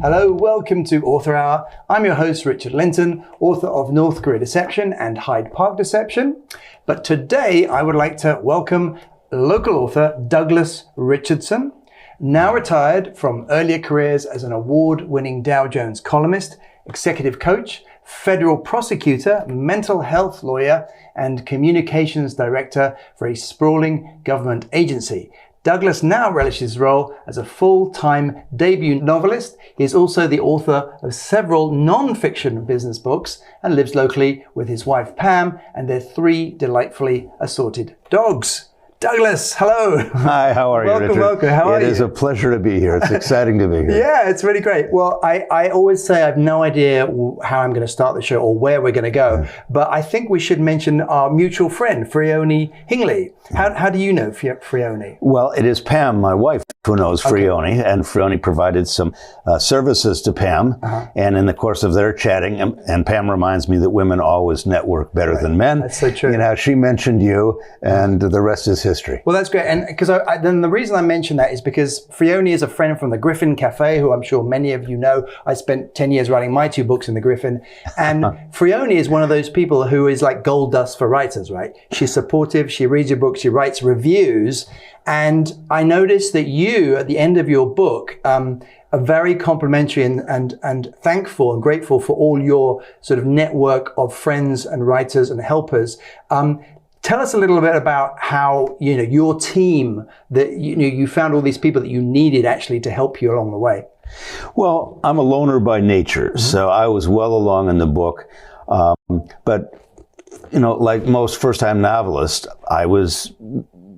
Hello, welcome to Author Hour. I'm your host, Richard Lyntton, author of North Korea Deception and Hyde Park Deception. But today I would like to welcome local author Douglas Richardson, now retired from earlier careers as an award-winning Dow Jones columnist, executive coach, federal prosecutor, mental health lawyer, and communications director for a sprawling government agency. Douglas now relishes his role as a full-time debut novelist. He is also the author of several non-fiction business books and lives locally with his wife Pam and their 3 delightfully assorted dogs. Douglas, hello. Hi, how are you, Richard? Welcome. How are you? It is a pleasure to be here. It's exciting to be here. Yeah, it's really great. Well, I always say I have no idea how I'm going to start the show or where we're going to go, but I think we should mention our mutual friend, Frione Hingley. How do you know Frione? Well, it is Pam, my wife, who knows Frione, and Frione provided some services to Pam, and in the course of their chatting, and Pam reminds me that women always network better than men. That's so true. You know, she mentioned you, and the rest is history. Well, that's great. And because then the reason I mention that is because Frione is a friend from the Griffin Cafe, who I'm sure many of you know. I spent 10 years writing my 2 books in the Griffin. And Frione is one of those people who is like gold dust for writers, right? She's supportive. She reads your books. She writes reviews. And I noticed that you, at the end of your book, are very complimentary and thankful and grateful for all your sort of network of friends and writers and helpers. Tell us a little bit about how, you know, your team, that you found all these people that you needed actually to help you along the way. Well, I'm a loner by nature, so I was well along in the book. But, you know, like most first-time novelists, I was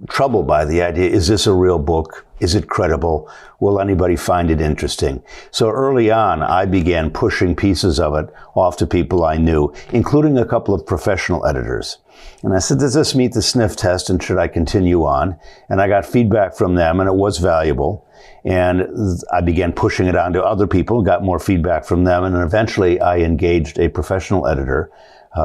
troubled by the idea, is this a real book? Is it credible? Will anybody find it interesting? So early on, I began pushing pieces of it off to people I knew, including a couple of professional editors. And I said, does this meet the sniff test and should I continue on? And I got feedback from them and it was valuable. And I began pushing it on to other people, got more feedback from them. And eventually I engaged a professional editor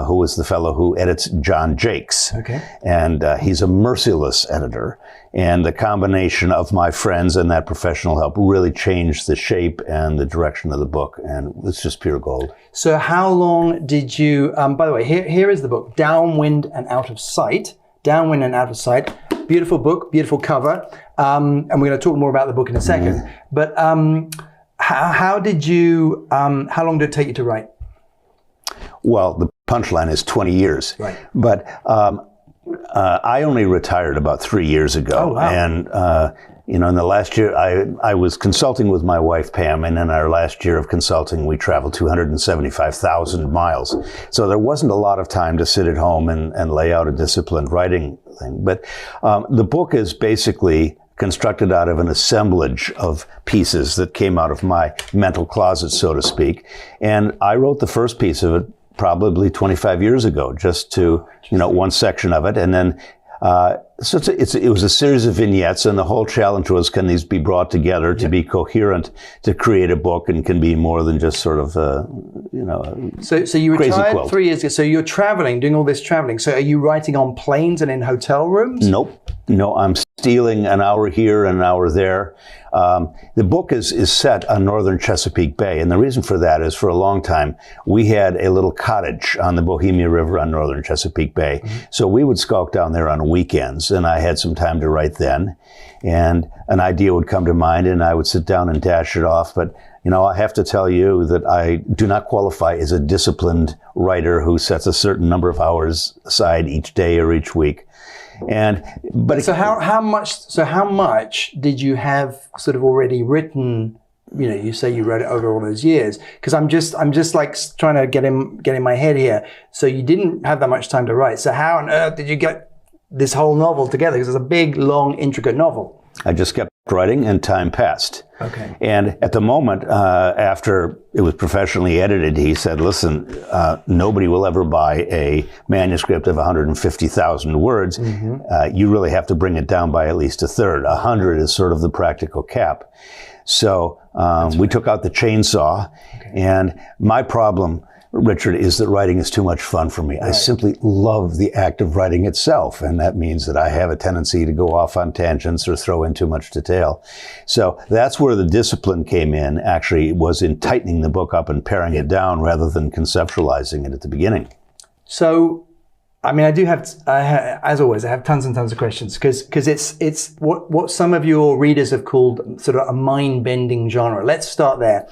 who was the fellow who edits John Jakes. Okay. And he's a merciless editor. And the combination of my friends and that professional help really changed the shape and the direction of the book. And it's just pure gold. So how long did you, by the way, here is the book, Downwind and Out of Sight. Downwind and Out of Sight. Beautiful book, beautiful cover. And we're going to talk more about the book in a second. But how long did it take you to write? Well, the punchline is 20 years. Right. But I only retired about 3 years ago. Oh, wow. And, you know, in the last year, I was consulting with my wife, Pam, and in our last year of consulting, we traveled 275,000 miles. So there wasn't a lot of time to sit at home and lay out a disciplined writing thing. But the book is basically constructed out of an assemblage of pieces that came out of my mental closet, so to speak. And I wrote the first piece of it probably 25 years ago, just to, you know, one section of it. And then, so it was a series of vignettes, and the whole challenge was, can these be brought together to be coherent, to create a book, and can be more than just sort of, you know, so you retired quilt. 3 years ago. So you're traveling, doing all this traveling. So are you writing on planes and in hotel rooms? Nope. No, I'm stealing an hour here and an hour there. The book is set on northern Chesapeake Bay, and the reason for that is, for a long time, we had a little cottage on the Bohemia River on northern Chesapeake Bay. So we would skulk down there on weekends, and I had some time to write then, and an idea would come to mind, and I would sit down and dash it off. But, you know, I have to tell you that I do not qualify as a disciplined writer who sets a certain number of hours aside each day or each week. But so how much did you have sort of already written? You know, you say you wrote it over all those years, because I'm just like trying to get in my head here. So you didn't have that much time to write. So how on earth did you get this whole novel together? Because it's a big, long, intricate novel. I just kept writing, and time passed. Okay. And at the moment, after it was professionally edited, he said, listen, nobody will ever buy a manuscript of 150,000 words. You really have to bring it down by at least a third. 100 is sort of the practical cap. So we took out the chainsaw. And my problem Richard, is that writing is too much fun for me. I simply love the act of writing itself, and that means that I have a tendency to go off on tangents or throw in too much detail. So that's where the discipline came in, actually, was in tightening the book up and paring it down rather than conceptualizing it at the beginning. So, I mean, as always, I have tons and tons of questions because it's what some of your readers have called sort of a mind-bending genre. Let's start there.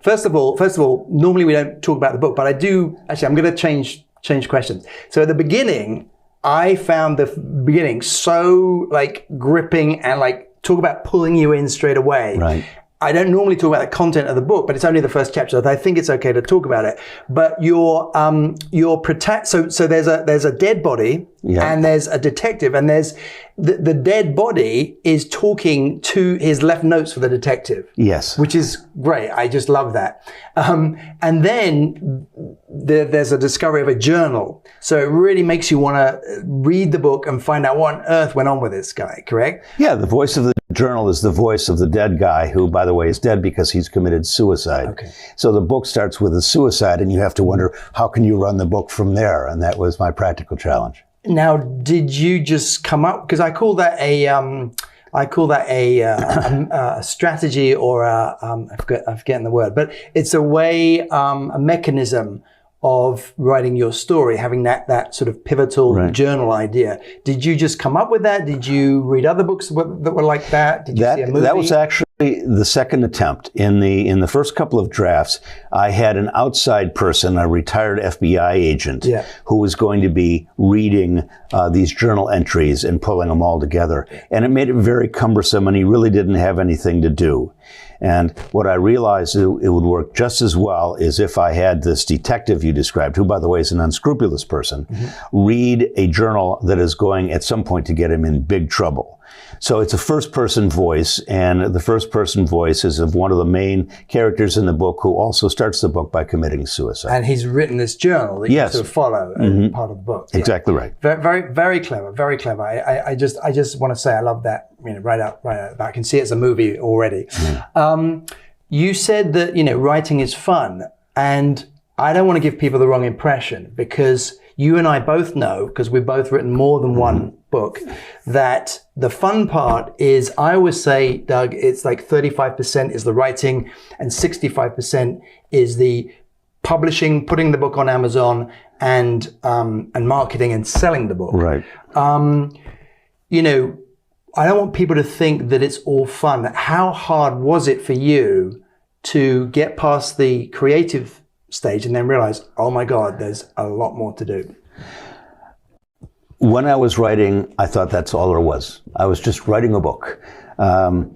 First of all, normally we don't talk about the book, but I do. Actually, I'm going to change questions. So at the beginning, I found the beginning so like gripping and like talk about pulling you in straight away. Right. I don't normally talk about the content of the book, but it's only the first chapter. So I think it's okay to talk about it. But your so there's a dead body, and there's a detective, and there's the dead body is talking to his left notes for the detective. Yes. Which is great. I just love that. And then there's a discovery of a journal. So it really makes you want to read the book and find out what on earth went on with this guy, correct? Yeah, the voice of the journal is the voice of the dead guy, who, by the way, is dead because he's committed suicide. Okay. So the book starts with a suicide, and you have to wonder, how can you run the book from there? And that was my practical challenge. Now, did you just come up, because I call that a strategy, or I'm forgetting the word, but it's a way, a mechanism of writing your story, having that sort of pivotal journal idea. Did you just come up with that? Did you read other books that were like that? Did you see a movie? That was actually the second attempt. In the first couple of drafts, I had an outside person, a retired FBI agent, who was going to be reading these journal entries and pulling them all together. And it made it very cumbersome, and he really didn't have anything to do. And what I realized it would work just as well is if I had this detective you described, who, by the way, is an unscrupulous person, read a journal that is going at some point to get him in big trouble. So it's a first-person voice, and the first-person voice is of one of the main characters in the book, who also starts the book by committing suicide. And he's written this journal that you sort of follow as part of the book. Exactly right. Very, very, very clever. Very clever. I just want to say I love that. Right out. I can see it as a movie already. You said that writing is fun, and I don't want to give people the wrong impression, because you and I both know, because we've both written more than one book, that the fun part is, I always say, Doug, it's like 35% is the writing and 65% is the publishing, putting the book on Amazon, and marketing and selling the book. Right. I don't want people to think that it's all fun. How hard was it for you to get past the creative stage and then realize, oh my God, there's a lot more to do? When I was writing, I thought that's all there was. I was just writing a book. And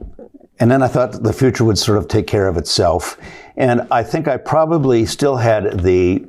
then I thought the future would sort of take care of itself. And I think I probably still had the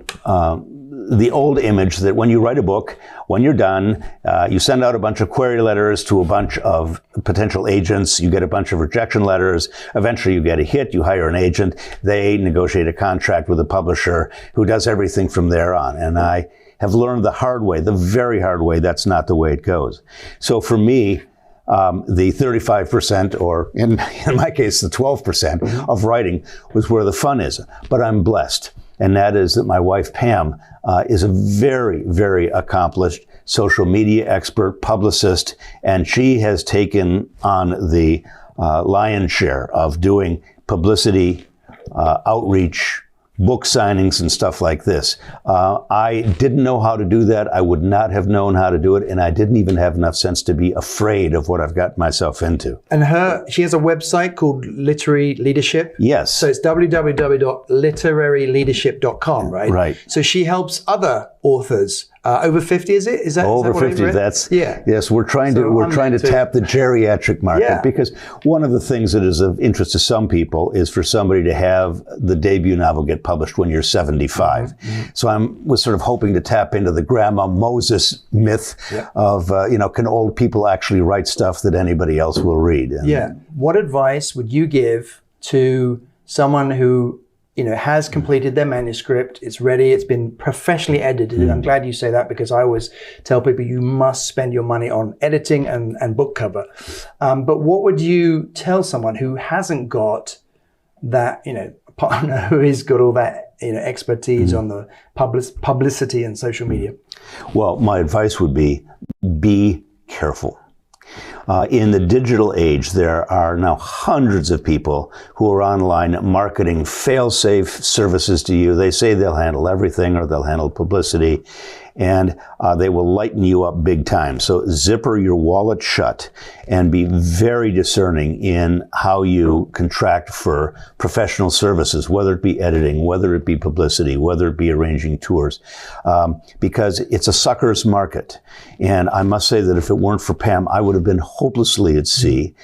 old image that when you write a book, when you're done, you send out a bunch of query letters to a bunch of potential agents, you get a bunch of rejection letters, eventually you get a hit, you hire an agent, they negotiate a contract with a publisher who does everything from there on. And I have learned the hard way, the very hard way, that's not the way it goes. So for me, the 35%, or in my case, the 12% of writing was where the fun is. But I'm blessed. And that is that my wife, Pam, is a very, very accomplished social media expert, publicist, and she has taken on the lion's share of doing publicity, outreach, book signings, and stuff like this. I didn't know how to do that. I would not have known how to do it, and I didn't even have enough sense to be afraid of what I've got myself into. And she has a website called Literary Leadership. Yes. So it's www.literaryleadership.com, right? Right. So she helps other authors. Over 50, is it? Is that over is that 50? That's yes. We're trying to tap the geriatric market, because one of the things that is of interest to some people is for somebody to have the debut novel get published when you're 75. So I was sort of hoping to tap into the Grandma Moses myth of can old people actually write stuff that anybody else will read? And What advice would you give to someone who has completed their manuscript, it's ready, it's been professionally edited? I'm glad you say that, because I always tell people you must spend your money on editing and book cover. But what would you tell someone who hasn't got that, a partner who has got all that expertise on the publicity and social media? Well, my advice would be careful. In the digital age, there are now hundreds of people who are online marketing fail-safe services to you. They say they'll handle everything, or they'll handle publicity, and they will lighten you up big time. So zipper your wallet shut and be very discerning in how you contract for professional services, whether it be editing, whether it be publicity, whether it be arranging tours, because it's a sucker's market. And I must say that if it weren't for Pam, I would have been hopelessly at sea.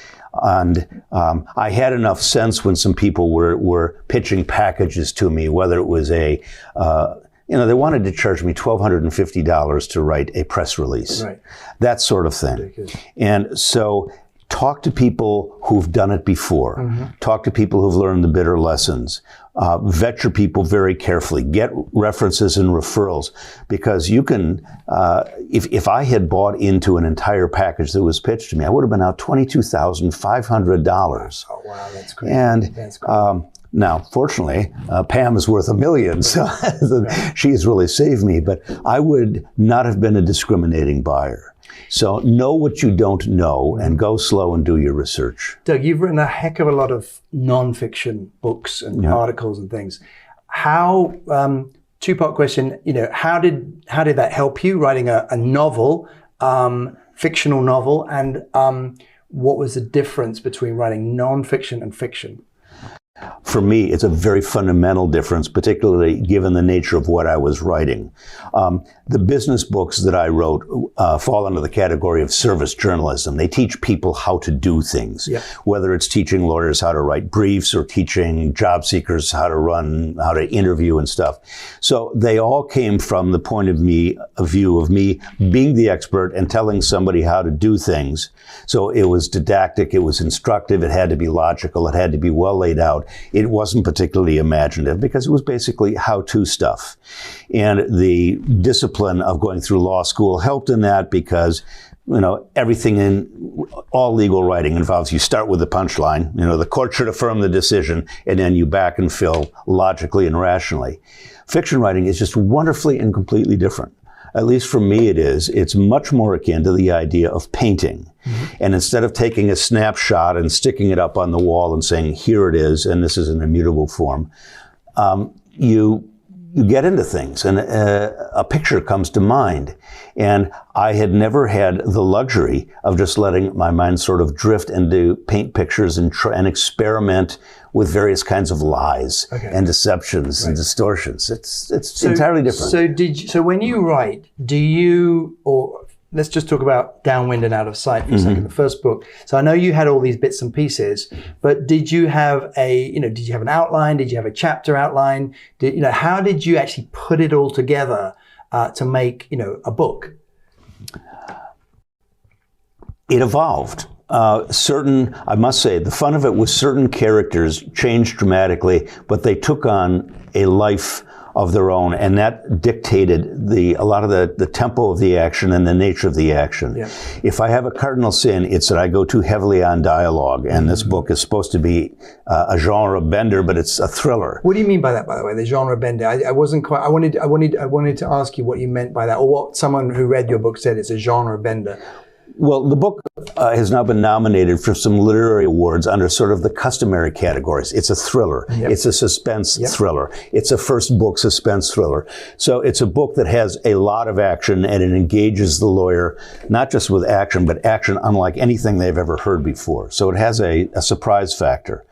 And I had enough sense when some people were pitching packages to me, whether it was they wanted to charge me $1,250 to write a press release, right. That sort of thing. Ridiculous. And so talk to people who've done it before. Mm-hmm. Talk to people who've learned the bitter lessons. Vet your people very carefully. Get references and referrals, because you can, if I had bought into an entire package that was pitched to me, I would have been out $22,500. Oh, wow, that's great. And that's great. Now, fortunately, Pam is worth $1 million, so she's really saved me, but I would not have been a discriminating buyer. So know what you don't know and go slow and do your research. Doug, you've written a heck of a lot of nonfiction books and articles and things. How, two-part question, how did that help you writing a novel, fictional novel, and what was the difference between writing nonfiction and fiction? For me, it's a very fundamental difference, particularly given the nature of what I was writing. The business books that I wrote fall under the category of service journalism. They teach people how to do things, whether it's teaching lawyers how to write briefs or teaching job seekers how to interview and stuff. So they all came from the point of view of me being the expert and telling somebody how to do things. So it was didactic, it was instructive, it had to be logical, it had to be well laid out. It wasn't particularly imaginative because it was basically how-to stuff. And the discipline of going through law school helped in that because, everything in all legal writing involves you start with the punchline, the court should affirm the decision, and then you back and fill logically and rationally. Fiction writing is just wonderfully and completely different. At least for me it is. It's much more akin to the idea of painting. Mm-hmm. And instead of taking a snapshot and sticking it up on the wall and saying, here it is, and this is an immutable form, you get into things and a picture comes to mind. And I had never had the luxury of just letting my mind sort of drift and paint pictures and experiment with various kinds of lies and deceptions and distortions. It's entirely different. So when you write, let's just talk about Downwind and Out of Sight for a second, the first book. So I know you had all these bits and pieces, but did you have did you have an outline? Did you have a chapter outline? How did you actually put it all together to make, a book? It evolved. I must say, the fun of it was certain characters changed dramatically, but they took on a life of their own, and that dictated a lot of the tempo of the action and the nature of the action. Yeah. If I have a cardinal sin, it's that I go too heavily on dialogue, and this book is supposed to be a genre bender, but it's a thriller. What do you mean by that, by the way, the genre bender? I wasn't quite. I wanted to ask you what you meant by that, or what someone who read your book said it's a genre bender. Well, the book has now been nominated for some literary awards under sort of the customary categories. It's a thriller. Yep. It's a suspense thriller. It's a first book suspense thriller. So it's a book that has a lot of action, and it engages the lawyer, not just with action, but action unlike anything they've ever heard before. So it has a surprise factor.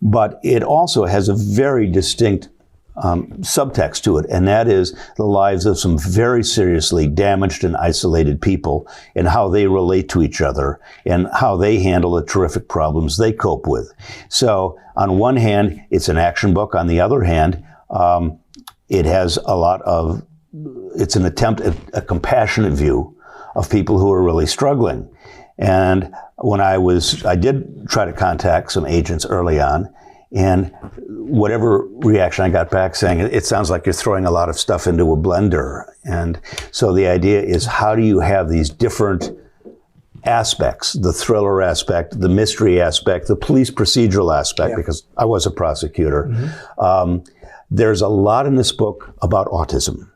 But it also has a very distinct subtext to it, and that is the lives of some very seriously damaged and isolated people and how they relate to each other and how they handle the terrific problems they cope with. So on one hand, it's an action book. On the other hand, it has it's an attempt at a compassionate view of people who are really struggling. And when I did try to contact some agents early on, and whatever reaction I got back saying, it sounds like you're throwing a lot of stuff into a blender. And so the idea is, how do you have these different aspects, the thriller aspect, the mystery aspect, the police procedural aspect, because I was a prosecutor, There's a lot in this book about autism.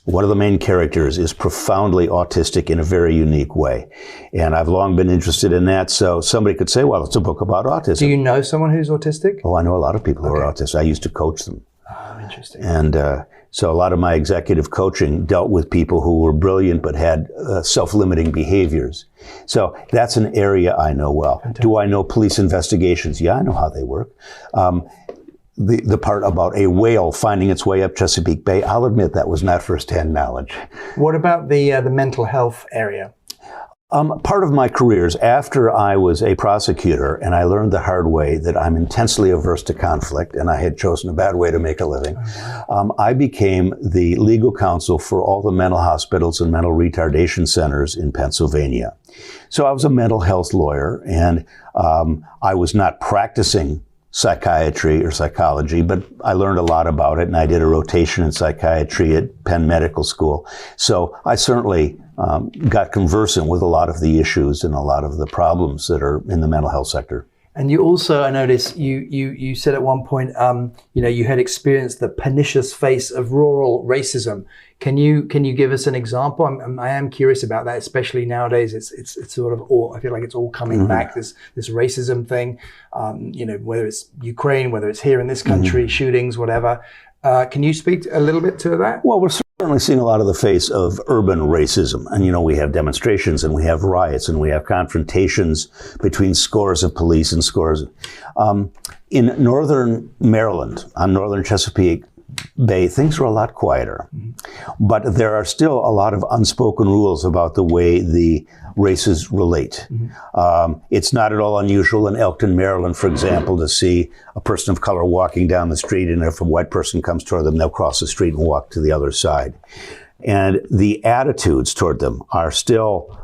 One of the main characters is profoundly autistic in a very unique way. And I've long been interested in that. So somebody could say, well, it's a book about autism. Do you know someone who's autistic? Oh, I know a lot of people who are autistic. I used to coach them. Oh, interesting. And so a lot of my executive coaching dealt with people who were brilliant but had self-limiting behaviors. So that's an area I know well. Fantastic. Do I know police investigations? Yeah, I know how they work. The part about a whale finding its way up Chesapeake Bay, I'll admit that was not first-hand knowledge. What about the mental health area? Part of my career is after I was a prosecutor, and I learned the hard way that I'm intensely averse to conflict, and I had chosen a bad way to make a living. I became the legal counsel for all the mental hospitals and mental retardation centers in Pennsylvania. So I was a mental health lawyer, and I was not practicing psychiatry or psychology, but I learned a lot about it, and I did a rotation in psychiatry at Penn Medical School. So I certainly got conversant with a lot of the issues and a lot of the problems that are in the mental health sector. And you also, I noticed, you said at one point, you had experienced the pernicious face of rural racism. Can you give us an example? I am curious about that, especially nowadays. It's sort of all, I feel like it's all coming back. This racism thing, whether it's Ukraine, whether it's here in this country, shootings, whatever. Can you speak a little bit to that? Well, we're certainly seeing a lot of the face of urban racism. And, we have demonstrations and we have riots and we have confrontations between scores of police and scores. In northern Maryland, on northern Chesapeake Bay, things are a lot quieter. But there are still a lot of unspoken rules about the way the races relate. It's not at all unusual in Elkton, Maryland, for example, to see a person of color walking down the street, and if a white person comes toward them, they'll cross the street and walk to the other side. And the attitudes toward them are still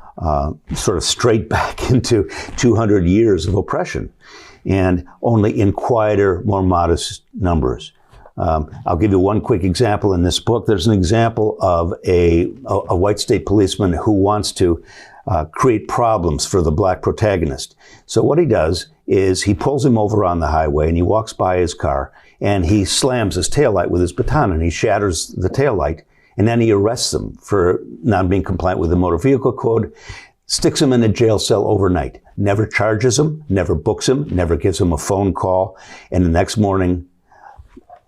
sort of straight back into 200 years of oppression, and only in quieter, more modest numbers. I'll give you one quick example in this book. There's an example of a white state policeman who wants to create problems for the black protagonist. So what he does is he pulls him over on the highway and he walks by his car and he slams his taillight with his baton and he shatters the taillight, and then he arrests him for not being compliant with the motor vehicle code, sticks him in a jail cell overnight, never charges him, never books him, never gives him a phone call, and the next morning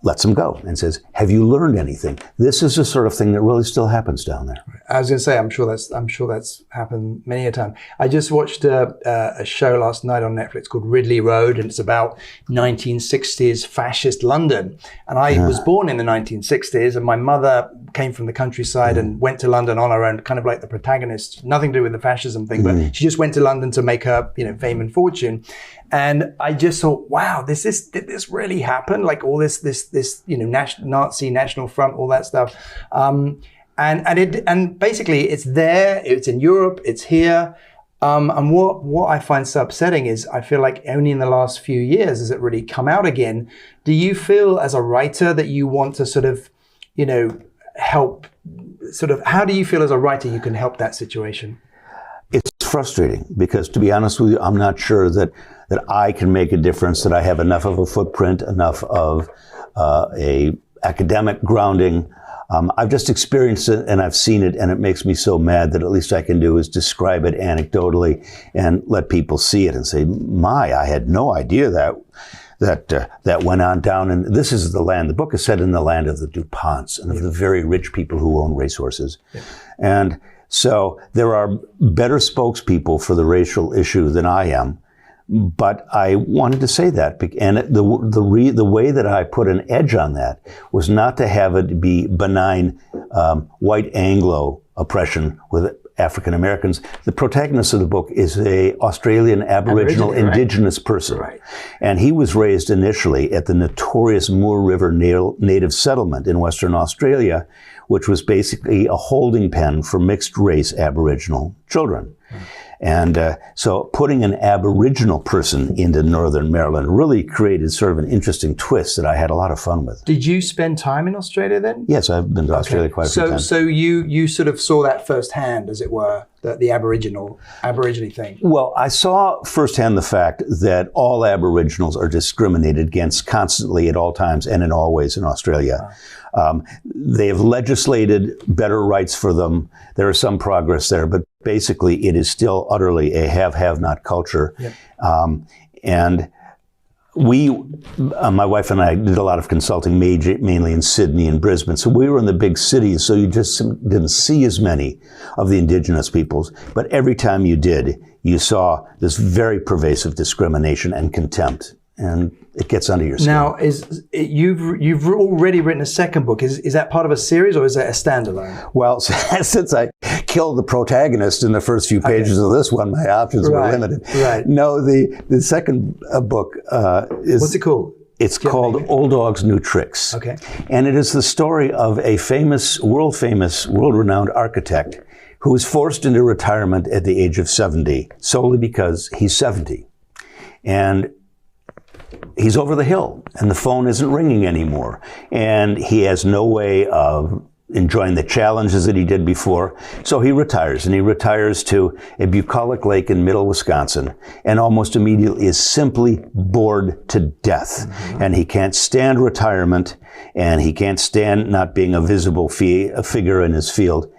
lets him go and says, have you learned anything? This is the sort of thing that really still happens down there. I was going to say, I'm sure that's happened many a time. I just watched a show last night on Netflix called Ridley Road, and it's about 1960s fascist London. And I was born in the 1960s, and my mother came from the countryside and went to London on her own, kind of like the protagonist, nothing to do with the fascism thing, but she just went to London to make her, fame and fortune. And I just thought, wow, did this really happen? Like all this, Nazi National Front, all that stuff. And basically it's there, it's in Europe, it's here. And what I find so upsetting is I feel like only in the last few years has it really come out again. Do you feel as a writer that you want to sort of, help, how do you feel as a writer you can help that situation? It's frustrating because, to be honest with you, I'm not sure that I can make a difference, that I have enough of a footprint, enough of a academic grounding. I've just experienced it and I've seen it, and it makes me so mad that at least I can do is describe it anecdotally and let people see it and say, I had no idea that went on down. And this is the land, the book is set in the land of the DuPonts and of the very rich people who own racehorses. Yeah. And so there are better spokespeople for the racial issue than I am, but I wanted to say that. And the way that I put an edge on that was not to have it be benign white Anglo oppression with African Americans. The protagonist of the book is a Australian Aboriginal indigenous person. Right. And he was raised initially at the notorious Moore River native settlement in Western Australia, which was basically a holding pen for mixed race Aboriginal children. And so putting an Aboriginal person into Northern Maryland really created sort of an interesting twist that I had a lot of fun with. Did you spend time in Australia then? Yes, I've been to Australia quite a few times. So you sort of saw that firsthand, as it were, the Aborigine thing. Well, I saw firsthand the fact that all Aboriginals are discriminated against constantly at all times and in all ways in Australia. They have legislated better rights for them. There is some progress there, but basically it is still utterly a have-not culture. Yep. And we, my wife and I, did a lot of consulting, mainly in Sydney and Brisbane. So we were in the big cities, so you just didn't see as many of the Indigenous peoples. But every time you did, you saw this very pervasive discrimination and contempt. And it gets under your skin. Now, you've already written a second book. Is that part of a series or is that a standalone? Well, since I killed the protagonist in the first few pages of this one, my options were limited. Right. No, the second book is... What's it called? It's called Old Dogs, New Tricks. Okay. And it is the story of a world-renowned architect who was forced into retirement at the age of 70, solely because he's 70. And he's over the hill, and the phone isn't ringing anymore. And he has no way of enjoying the challenges that he did before. So he retires, and he retires to a bucolic lake in middle Wisconsin, and almost immediately is simply bored to death. Mm-hmm. And he can't stand retirement, and he can't stand not being a visible figure in his field.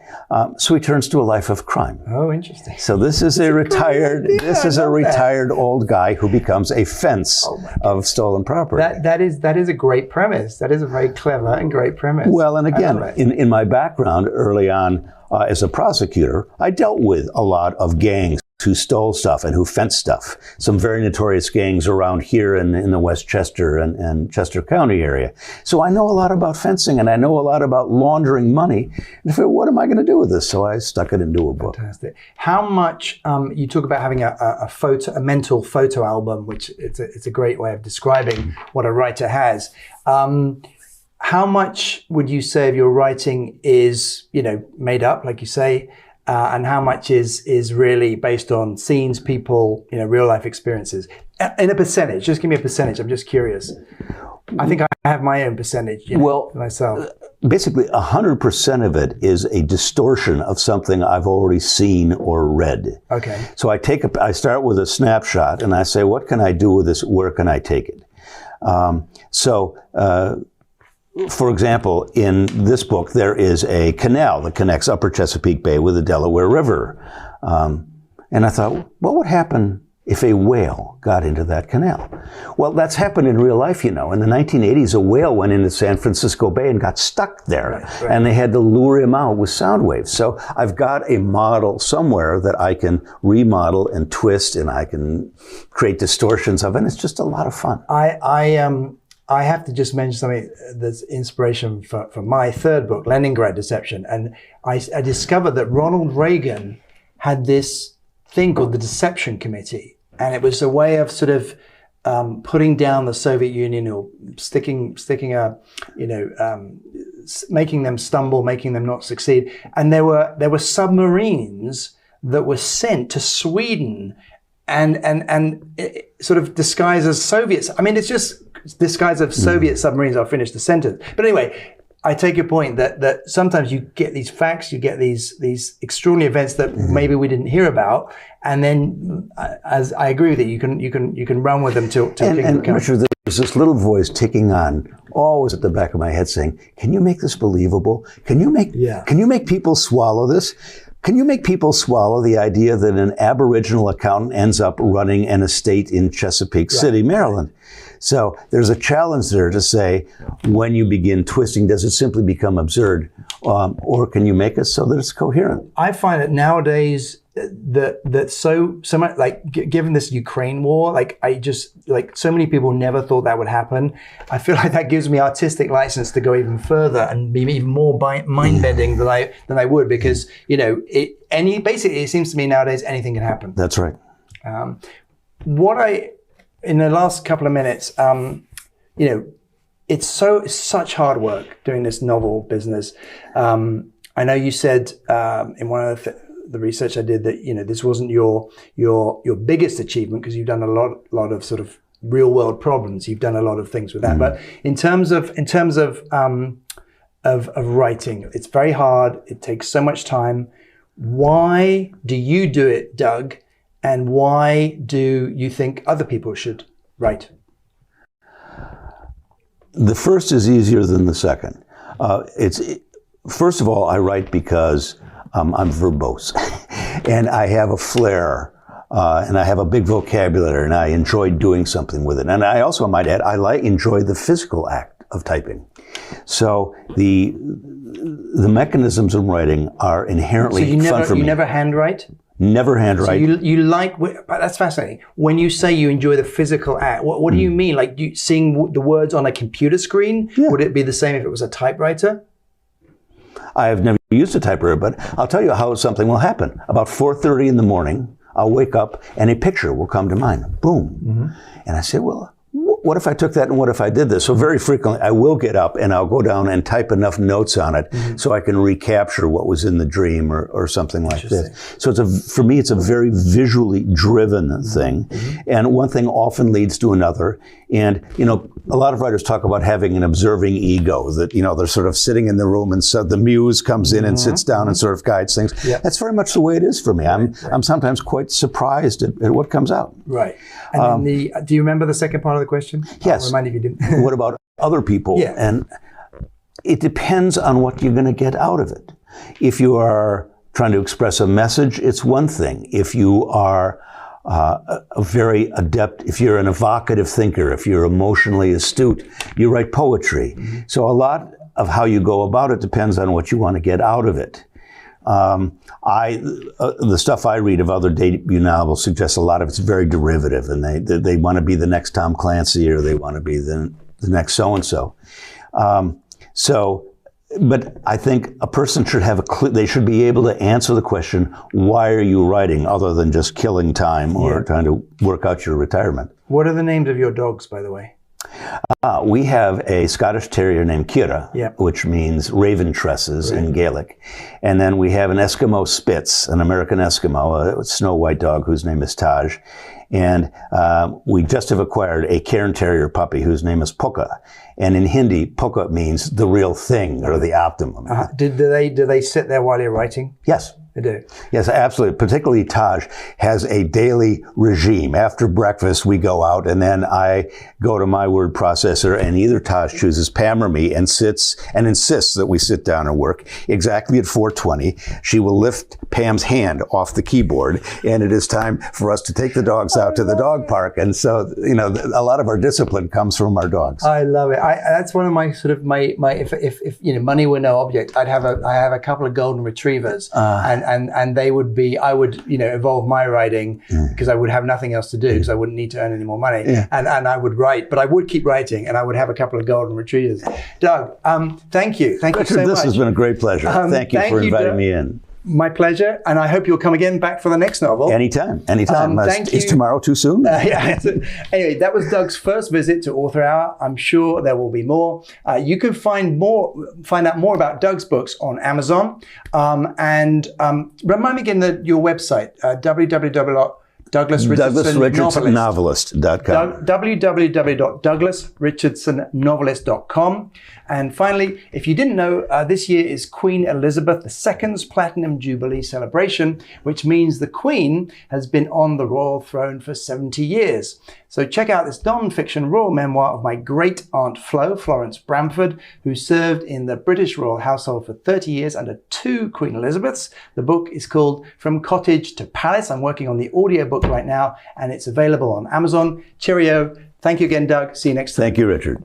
So he turns to a life of crime. Oh, interesting. So this is a retired old guy who becomes a fence of stolen property. That is a great premise. That is a very clever and great premise. Well, and again, in my background early on as a prosecutor, I dealt with a lot of gangs who stole stuff and who fenced stuff. Some very notorious gangs around here in the Westchester and Chester County area. So I know a lot about fencing, and I know a lot about laundering money. And I thought, what am I going to do with this? So I stuck it into a book. Fantastic. How much, you talk about having a mental photo album, which it's a great way of describing what a writer has. How much would you say of your writing is, made up, like you say, and how much is really based on scenes, people, real life experiences? In a percentage, just give me a percentage. I'm just curious. I think I have my own percentage myself. Basically, 100% of it is a distortion of something I've already seen or read. Okay. So I start with a snapshot and I say, what can I do with this? Where can I take it? For example, in this book, there is a canal that connects Upper Chesapeake Bay with the Delaware River. And I thought, what would happen if a whale got into that canal? Well, that's happened in real life, In the 1980s, a whale went into San Francisco Bay and got stuck there. Right. And they had to lure him out with sound waves. So I've got a model somewhere that I can remodel and twist, and I can create distortions of, and it's just a lot of fun. I have to just mention something that's inspiration for my third book, Leningrad Deception. And I discovered that Ronald Reagan had this thing called the Deception Committee. And it was a way of sort of putting down the Soviet Union, or making them stumble, making them not succeed. And there were submarines that were sent to Sweden and sort of disguised as Soviets. I mean, it's just disguise of Soviet submarines. I'll finish the sentence. But anyway, I take your point that sometimes you get these facts, you get these extraordinary events that maybe we didn't hear about, and then, as I agree with you, you can run with them till and Richard, there's this little voice ticking on, always at the back of my head, saying, "Can you make this believable? Can you make people swallow this? Can you make people swallow the idea that an Aboriginal accountant ends up running an estate in Chesapeake City, Maryland?" So there's a challenge there to say, when you begin twisting, does it simply become absurd? Or can you make it so that it's coherent? I find that nowadays that so much, like given this Ukraine war, so many people never thought that would happen. I feel like that gives me artistic license to go even further and be even more mind bending than I would, because basically it seems to me nowadays anything can happen. That's right. In the last couple of minutes, it's such hard work doing this novel business. I know you said in one of the research I did that, this wasn't your biggest achievement, because you've done a lot of sort of real world problems. You've done a lot of things with that. But in terms of writing, it's very hard. It takes so much time. Why do you do it, Doug? And why do you think other people should write? The first is easier than the second. First of all, I write because I'm verbose, and I have a flair, and I have a big vocabulary, and I enjoy doing something with it. And I also might add, enjoy the physical act of typing. So the mechanisms in writing are inherently fun for me. You never handwrite? Never handwrite. So you like, that's fascinating. When you say you enjoy the physical act, what do you mean? Like seeing the words on a computer screen? Yeah. Would it be the same if it was a typewriter? I have never used a typewriter, but I'll tell you how something will happen. About 4:30 in the morning, I'll wake up and a picture will come to mind. Boom. And I say, well, what if I took that and what if I did this? So very frequently I will get up and I'll go down and type enough notes on it so I can recapture what was in the dream or something like this. So for me, it's a very visually driven thing. And one thing often leads to another. And, a lot of writers talk about having an observing ego, that, they're sort of sitting in the room and so the muse comes in and sits down and sort of guides things. That's very much the way it is for me. I'm sometimes quite surprised at what comes out. Right. And then do you remember the second part of the question? Yes. I'll remind you if you didn't. What about other people? Yeah. And it depends on what you're going to get out of it. If you are trying to express a message, it's one thing. If you are a very adept, if you're an evocative thinker, if you're emotionally astute, you write poetry. So a lot of how you go about it depends on what you want to get out of it. The stuff I read of other debut novels suggests a lot of it's very derivative, and they want to be the next Tom Clancy, or they want to be the next so-and-so. But I think a person should have they should be able to answer the question, why are you writing, other than just killing time or trying to work out your retirement. What are the names of your dogs, by the way? We have a Scottish Terrier named Kira, which means raven tresses in Gaelic. And then we have an Eskimo Spitz, an American Eskimo, a snow white dog whose name is Taj. And we just have acquired a Cairn Terrier puppy whose name is Puka. And in Hindi, Puka means the real thing or the optimum. Do they sit there while you're writing? Yes. They do. Yes, absolutely. Particularly Taj has a daily regime. After breakfast, we go out, and then I go to my word processor, and either Taj chooses Pam or me and sits and insists that we sit down and work. Exactly at 4:20, she will lift Pam's hand off the keyboard, and it is time for us to take the dogs out to the dog park. And so, a lot of our discipline comes from our dogs. I love it. That's one of my sort of my if money were no object, I have a couple of golden retrievers, and they would be, I would, evolve my writing because I would have nothing else to do because I wouldn't need to earn any more money. And I would write, but I would keep writing, and I would have a couple of golden retrievers. Doug, thank you. Thank you so much. This has been a great pleasure. Thank you for inviting me in. My pleasure, and I hope you'll come again back for the next novel. Anytime. Thank you. Is tomorrow too soon? Anyway, that was Doug's first visit to Author Hour. I'm sure there will be more. You can find out more about Doug's books on Amazon. And remind me again your website, DouglasRichardsonNovelist.com. www.douglasrichardsonnovelist.com. And finally, if you didn't know, this year is Queen Elizabeth II's Platinum Jubilee celebration, which means the Queen has been on the royal throne for 70 years. So check out this non-fiction royal memoir of my great aunt Flo, Florence Bramford, who served in the British royal household for 30 years under 2 Queen Elizabeths. The book is called From Cottage to Palace. I'm working on the audiobook right now, and it's available on Amazon. Cheerio. Thank you again, Doug. See you next time. Thank you, Richard.